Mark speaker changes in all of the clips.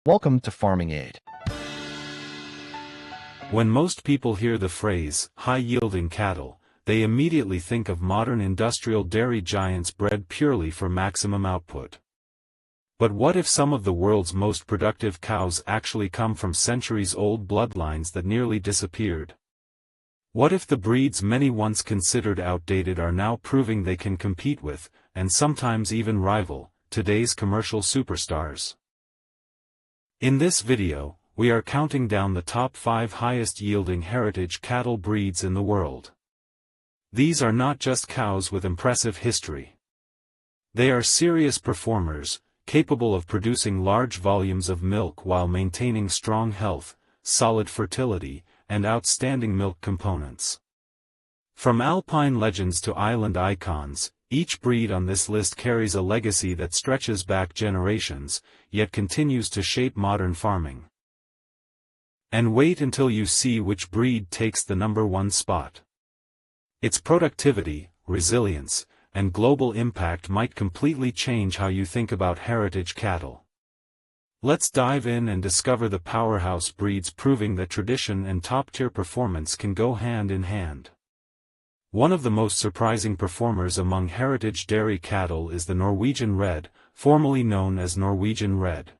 Speaker 1: Welcome to Farming Aid.
Speaker 2: When most people hear the phrase, high-yielding cattle, they immediately think of modern industrial dairy giants bred purely for maximum output. But what if some of the world's most productive cows actually come from centuries-old bloodlines that nearly disappeared? What if the breeds many once considered outdated are now proving they can compete with, and sometimes even rival, today's commercial superstars? In this video, we are counting down the top 5 highest-yielding heritage cattle breeds in the world. These are not just cows with impressive history. They are serious performers, capable of producing large volumes of milk while maintaining strong health, solid fertility, and outstanding milk components. From alpine legends to island icons, each breed on this list carries a legacy that stretches back generations, yet continues to shape modern farming. And wait until you see which breed takes the number 1 spot. Its productivity, resilience, and global impact might completely change how you think about heritage cattle. Let's dive in and discover the powerhouse breeds proving that tradition and top-tier performance can go hand in hand. One of the most surprising performers among heritage dairy cattle is the Norwegian Red, formerly known as Norwegian Red.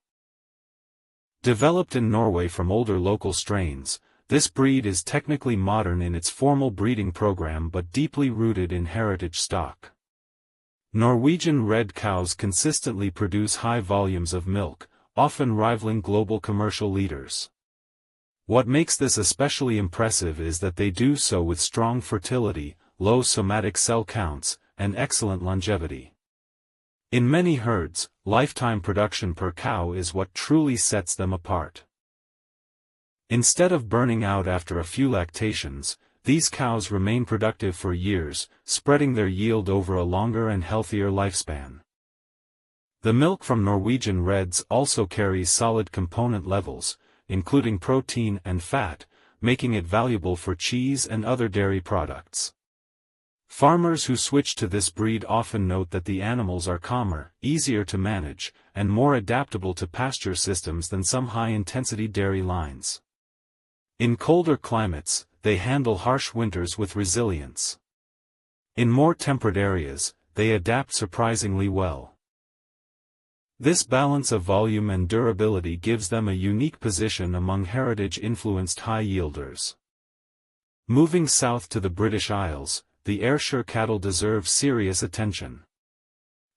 Speaker 2: Developed in Norway from older local strains, this breed is technically modern in its formal breeding program but deeply rooted in heritage stock. Norwegian Red cows consistently produce high volumes of milk, often rivaling global commercial leaders. What makes this especially impressive is that they do so with strong fertility, low somatic cell counts, and excellent longevity. In many herds, lifetime production per cow is what truly sets them apart. Instead of burning out after a few lactations, these cows remain productive for years, spreading their yield over a longer and healthier lifespan. The milk from Norwegian Reds also carries solid component levels, including protein and fat, making it valuable for cheese and other dairy products. Farmers who switch to this breed often note that the animals are calmer, easier to manage, and more adaptable to pasture systems than some high-intensity dairy lines. In colder climates, they handle harsh winters with resilience. In more temperate areas, they adapt surprisingly well. This balance of volume and durability gives them a unique position among heritage-influenced high-yielders. Moving south to the British Isles, the Ayrshire cattle deserve serious attention.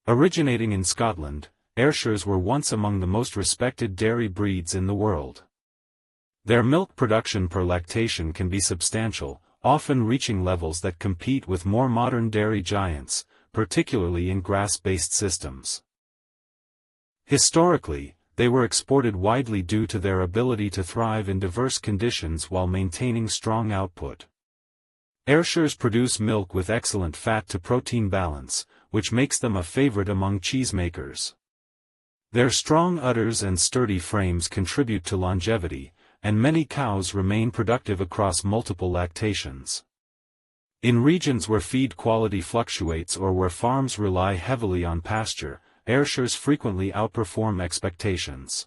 Speaker 2: Originating in Scotland, Ayrshires were once among the most respected dairy breeds in the world. Their milk production per lactation can be substantial, often reaching levels that compete with more modern dairy giants, particularly in grass-based systems. Historically, they were exported widely due to their ability to thrive in diverse conditions while maintaining strong output. Ayrshires produce milk with excellent fat-to-protein balance, which makes them a favorite among cheesemakers. Their strong udders and sturdy frames contribute to longevity, and many cows remain productive across multiple lactations. In regions where feed quality fluctuates or where farms rely heavily on pasture, Ayrshires frequently outperform expectations.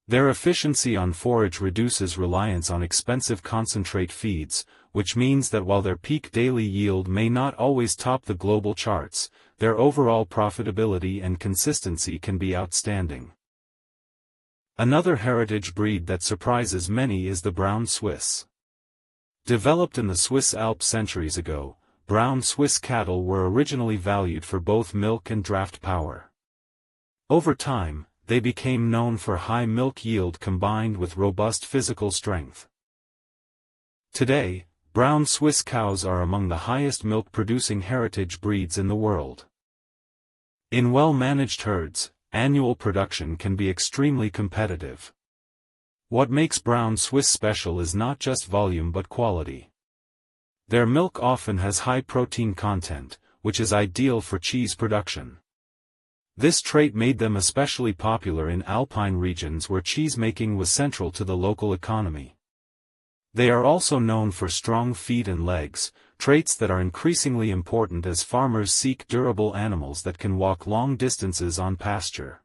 Speaker 2: Their efficiency on forage reduces reliance on expensive concentrate feeds, which means that while their peak daily yield may not always top the global charts, their overall profitability and consistency can be outstanding. Another heritage breed that surprises many is the Brown Swiss. Developed in the Swiss Alps centuries ago, Brown Swiss cattle were originally valued for both milk and draft power. Over time, they became known for high milk yield combined with robust physical strength. Today, Brown Swiss cows are among the highest milk-producing heritage breeds in the world. In well-managed herds, annual production can be extremely competitive. What makes Brown Swiss special is not just volume but quality. Their milk often has high protein content, which is ideal for cheese production. This trait made them especially popular in alpine regions where cheesemaking was central to the local economy. They are also known for strong feet and legs, traits that are increasingly important as farmers seek durable animals that can walk long distances on pasture.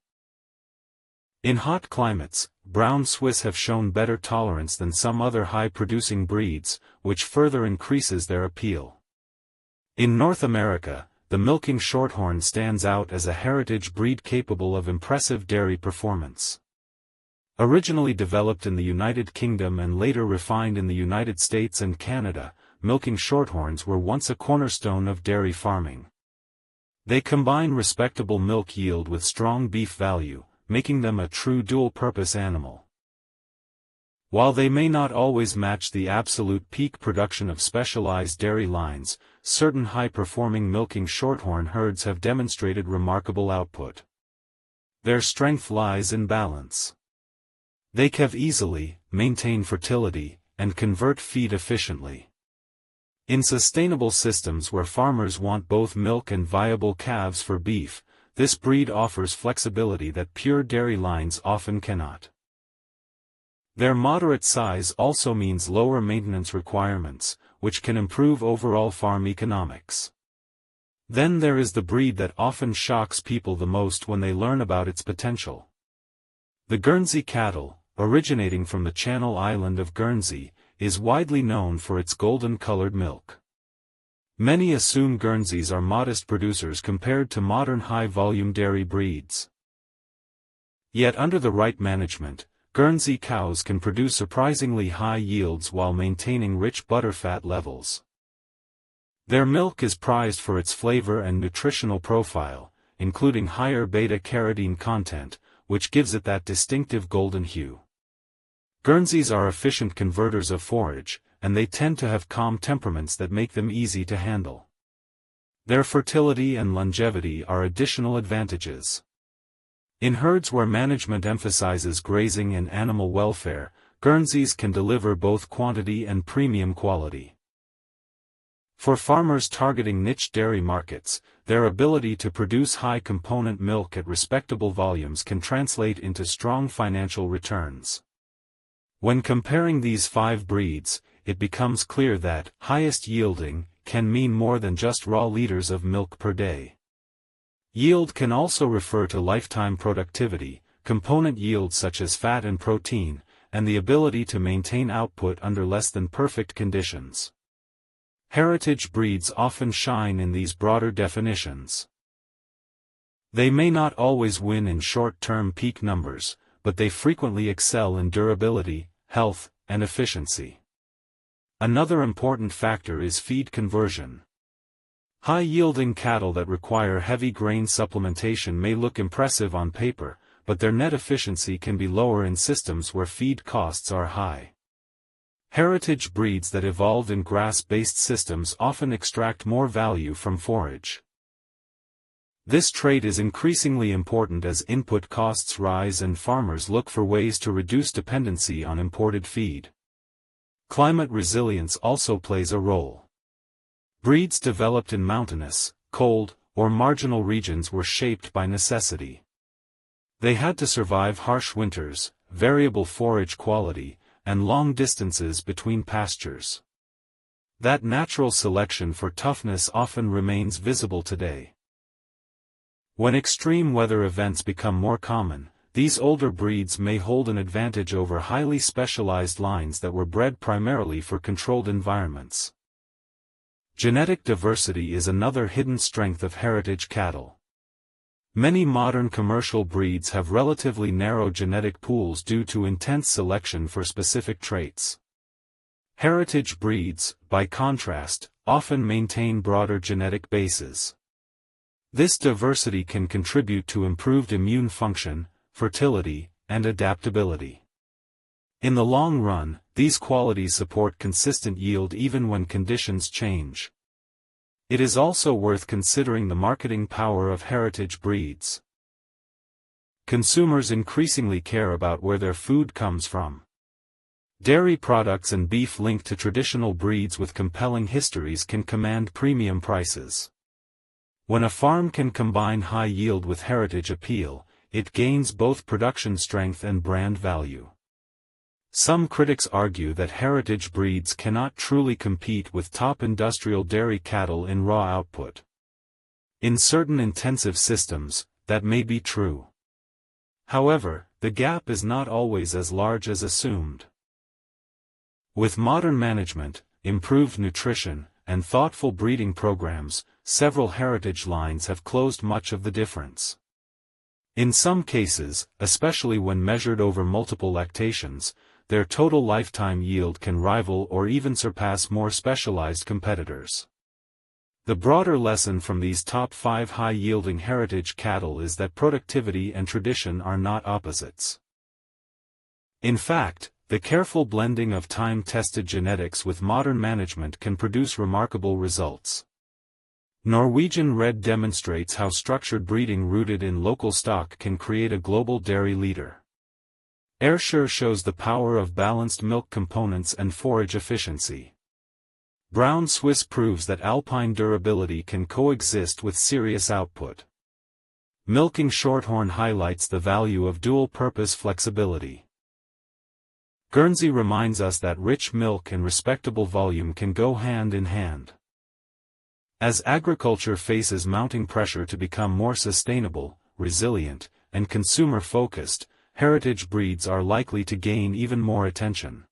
Speaker 2: In hot climates, brown Swiss have shown better tolerance than some other high-producing breeds, which further increases their appeal. In North America, the Milking Shorthorn stands out as a heritage breed capable of impressive dairy performance. Originally developed in the United Kingdom and later refined in the United States and Canada, Milking Shorthorns were once a cornerstone of dairy farming. They combine respectable milk yield with strong beef value, making them a true dual-purpose animal. While they may not always match the absolute peak production of specialized dairy lines, certain high-performing Milking Shorthorn herds have demonstrated remarkable output. Their strength lies in balance. They calve easily, maintain fertility, and convert feed efficiently. In sustainable systems where farmers want both milk and viable calves for beef, this breed offers flexibility that pure dairy lines often cannot. Their moderate size also means lower maintenance requirements, which can improve overall farm economics. Then there is the breed that often shocks people the most when they learn about its potential. The Guernsey cattle, originating from the Channel Island of Guernsey, is widely known for its golden-colored milk. Many assume Guernseys are modest producers compared to modern high-volume dairy breeds. Yet under the right management, Guernsey cows can produce surprisingly high yields while maintaining rich butterfat levels. Their milk is prized for its flavor and nutritional profile, including higher beta-carotene content, which gives it that distinctive golden hue. Guernseys are efficient converters of forage, and they tend to have calm temperaments that make them easy to handle. Their fertility and longevity are additional advantages. In herds where management emphasizes grazing and animal welfare, Guernseys can deliver both quantity and premium quality. For farmers targeting niche dairy markets, their ability to produce high-component milk at respectable volumes can translate into strong financial returns. When comparing these 5 breeds, it becomes clear that highest yielding can mean more than just raw liters of milk per day. Yield can also refer to lifetime productivity, component yields such as fat and protein, and the ability to maintain output under less than perfect conditions. Heritage breeds often shine in these broader definitions. They may not always win in short-term peak numbers, but they frequently excel in durability, health, and efficiency. Another important factor is feed conversion. High-yielding cattle that require heavy grain supplementation may look impressive on paper, but their net efficiency can be lower in systems where feed costs are high. Heritage breeds that evolved in grass-based systems often extract more value from forage. This trait is increasingly important as input costs rise and farmers look for ways to reduce dependency on imported feed. Climate resilience also plays a role. Breeds developed in mountainous, cold, or marginal regions were shaped by necessity. They had to survive harsh winters, variable forage quality, and long distances between pastures. That natural selection for toughness often remains visible today. When extreme weather events become more common, these older breeds may hold an advantage over highly specialized lines that were bred primarily for controlled environments. Genetic diversity is another hidden strength of heritage cattle. Many modern commercial breeds have relatively narrow genetic pools due to intense selection for specific traits. Heritage breeds, by contrast, often maintain broader genetic bases. This diversity can contribute to improved immune function, fertility, and adaptability. In the long run, these qualities support consistent yield even when conditions change. It is also worth considering the marketing power of heritage breeds. Consumers increasingly care about where their food comes from. Dairy products and beef linked to traditional breeds with compelling histories can command premium prices. When a farm can combine high yield with heritage appeal, it gains both production strength and brand value. Some critics argue that heritage breeds cannot truly compete with top industrial dairy cattle in raw output. In certain intensive systems, that may be true. However, the gap is not always as large as assumed. With modern management, improved nutrition, and thoughtful breeding programs, several heritage lines have closed much of the difference. In some cases, especially when measured over multiple lactations, their total lifetime yield can rival or even surpass more specialized competitors. The broader lesson from these top 5 high-yielding heritage cattle is that productivity and tradition are not opposites. In fact, the careful blending of time-tested genetics with modern management can produce remarkable results. Norwegian Red demonstrates how structured breeding rooted in local stock can create a global dairy leader. Ayrshire shows the power of balanced milk components and forage efficiency. Brown Swiss proves that alpine durability can coexist with serious output. Milking Shorthorn highlights the value of dual-purpose flexibility. Guernsey reminds us that rich milk and respectable volume can go hand in hand. As agriculture faces mounting pressure to become more sustainable, resilient, and consumer-focused, heritage breeds are likely to gain even more attention.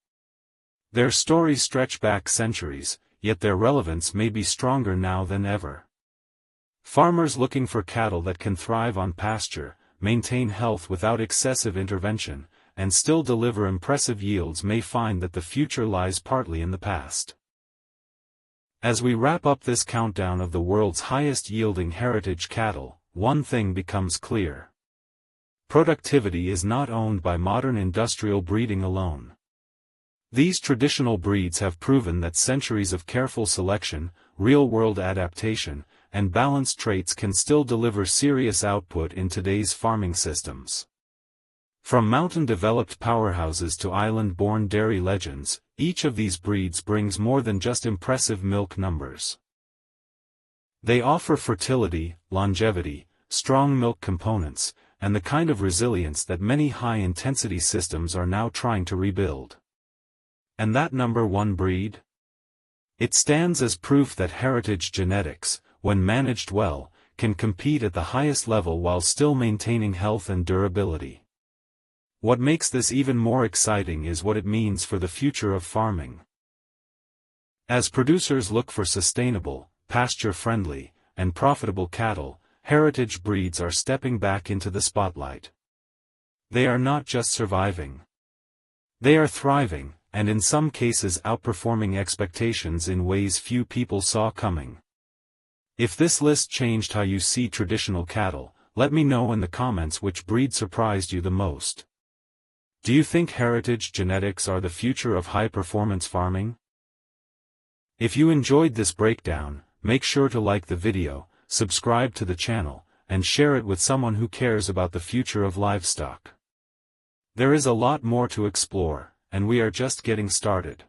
Speaker 2: Their stories stretch back centuries, yet their relevance may be stronger now than ever. Farmers looking for cattle that can thrive on pasture, maintain health without excessive intervention, and still deliver impressive yields may find that the future lies partly in the past. As we wrap up this countdown of the world's highest-yielding heritage cattle, one thing becomes clear. Productivity is not owned by modern industrial breeding alone. These traditional breeds have proven that centuries of careful selection, real-world adaptation, and balanced traits can still deliver serious output in today's farming systems. From mountain-developed powerhouses to island-born dairy legends, each of these breeds brings more than just impressive milk numbers. They offer fertility, longevity, strong milk components, and the kind of resilience that many high-intensity systems are now trying to rebuild. And that number 1 breed? It stands as proof that heritage genetics, when managed well, can compete at the highest level while still maintaining health and durability. What makes this even more exciting is what it means for the future of farming. As producers look for sustainable, pasture-friendly, and profitable cattle, heritage breeds are stepping back into the spotlight. They are not just surviving. They are thriving, and in some cases outperforming expectations in ways few people saw coming. If this list changed how you see traditional cattle, let me know in the comments which breed surprised you the most. Do you think heritage genetics are the future of high-performance farming? If you enjoyed this breakdown, make sure to like the video, subscribe to the channel, and share it with someone who cares about the future of livestock. There is a lot more to explore, and we are just getting started.